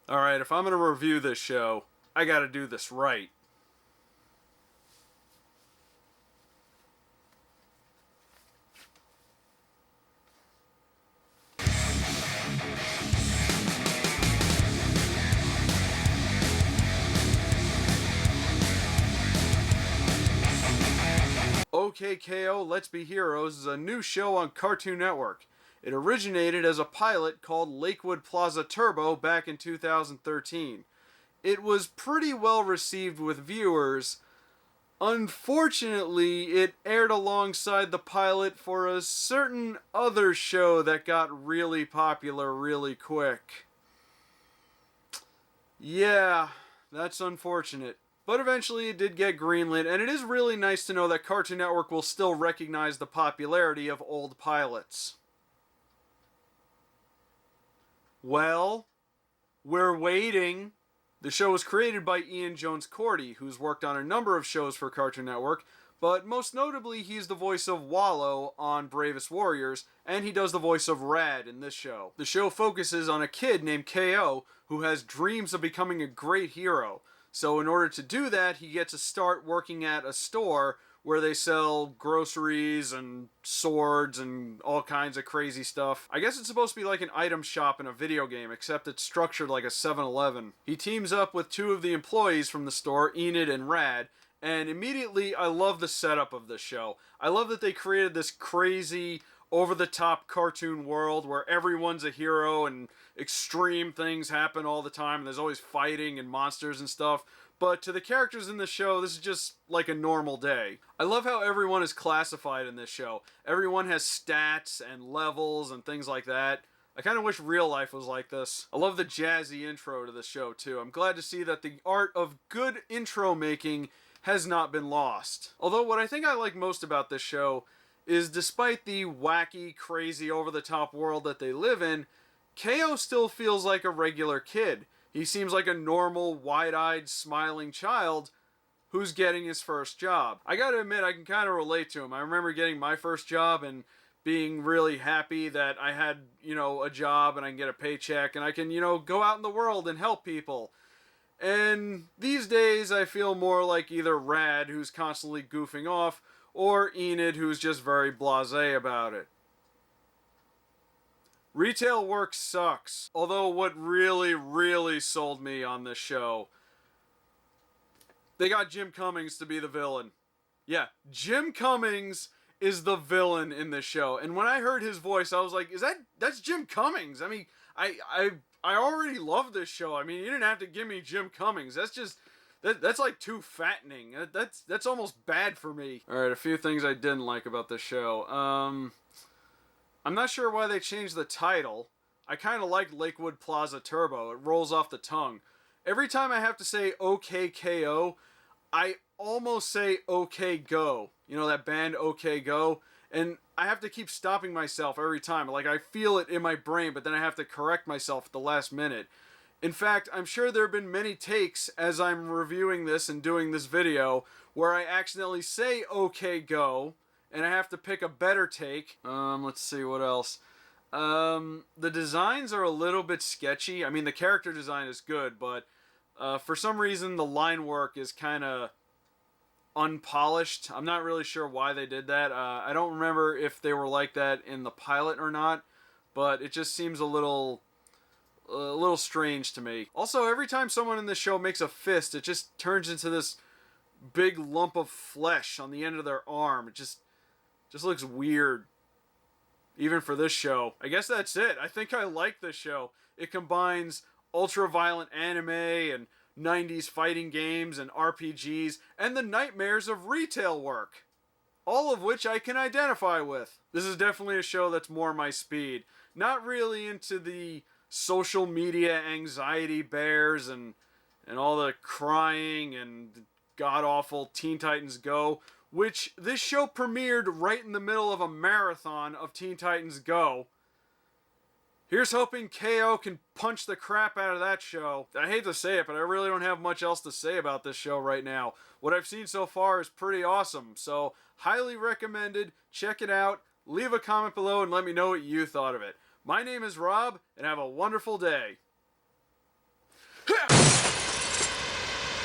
Alright, if I'm gonna review this show, I gotta do this right. OK KO Let's Be Heroes is a new show on Cartoon Network. It originated as a pilot called Lakewood Plaza Turbo back in 2013. It was pretty well received with viewers. Unfortunately, it aired alongside the pilot for a certain other show that got really popular really quick. Yeah, that's unfortunate. But eventually it did get greenlit, and it is really nice to know that Cartoon Network will still recognize the popularity of old pilots. Well, we're waiting. The show was created by Ian Jones-Cordy, who's worked on a number of shows for Cartoon Network, but most notably he's the voice of Wallow on Bravest Warriors, and he does the voice of Rad in this show. The show focuses on a kid named KO who has dreams of becoming a great hero. So in order to do that, he gets to start working at a store where they sell groceries and swords and all kinds of crazy stuff. I guess it's supposed to be like an item shop in a video game, except it's structured like a 7-Eleven. He teams up with two of the employees from the store, Enid and Rad, and immediately I love the setup of this show. I love that they created this crazy, over-the-top cartoon world where everyone's a hero and extreme things happen all the time and there's always fighting and monsters and stuff. But to the characters in the show, this is just like a normal day. I love how everyone is classified in this show. Everyone has stats and levels and things like that. I kind of wish real life was like this. I love the jazzy intro to the show too. I'm glad to see that the art of good intro making has not been lost. Although what I think I like most about this show is despite the wacky, crazy, over-the-top world that they live in, KO still feels like a regular kid. He seems like a normal, wide-eyed, smiling child who's getting his first job. I gotta admit, I can kind of relate to him. I remember getting my first job and being really happy that I had, a job and I can get a paycheck and I can, go out in the world and help people. And these days, I feel more like either Rad, who's constantly goofing off, or Enid, who's just very blasé about it. Retail work sucks. Although what really sold me on this show, they got Jim Cummings to be the villain. Yeah, Jim Cummings is the villain in this show. And when I heard his voice, I was like, that's Jim Cummings? I mean, I already love this show. I mean, you didn't have to give me Jim Cummings. That's like too fattening. That's almost bad for me. Alright, a few things I didn't like about this show. I'm not sure why they changed the title. I kind of like Lakewood Plaza Turbo. It rolls off the tongue. Every time I have to say OK KO, I almost say OK Go. You know that band OK Go? And I have to keep stopping myself every time. Like I feel it in my brain, but then I have to correct myself at the last minute. In fact, I'm sure there have been many takes as I'm reviewing this and doing this video where I accidentally say OK Go and I have to pick a better take. Let's see what else. The designs are a little bit sketchy. I mean, the character design is good, but for some reason the line work is kind of unpolished. I'm not really sure why they did that. I don't remember if they were like that in the pilot or not, but it just seems a little strange to me. Also, every time someone in this show makes a fist, it just turns into this big lump of flesh on the end of their arm. It just looks weird. Even for this show. I guess that's it. I think I like this show. It combines ultra-violent anime and 90s fighting games and RPGs and the nightmares of retail work. All of which I can identify with. This is definitely a show that's more my speed. Not really into the social media anxiety bears and all the crying and god-awful Teen Titans Go, which this show premiered right in the middle of a marathon of Teen Titans Go. Here's hoping KO can punch the crap out of that show. I hate to say it, but I really don't have much else to say about this show right now. What I've seen so far is pretty awesome, so highly recommended. Check it out. Leave a comment below and let me know what you thought of it. My name is Rob, and have a wonderful day.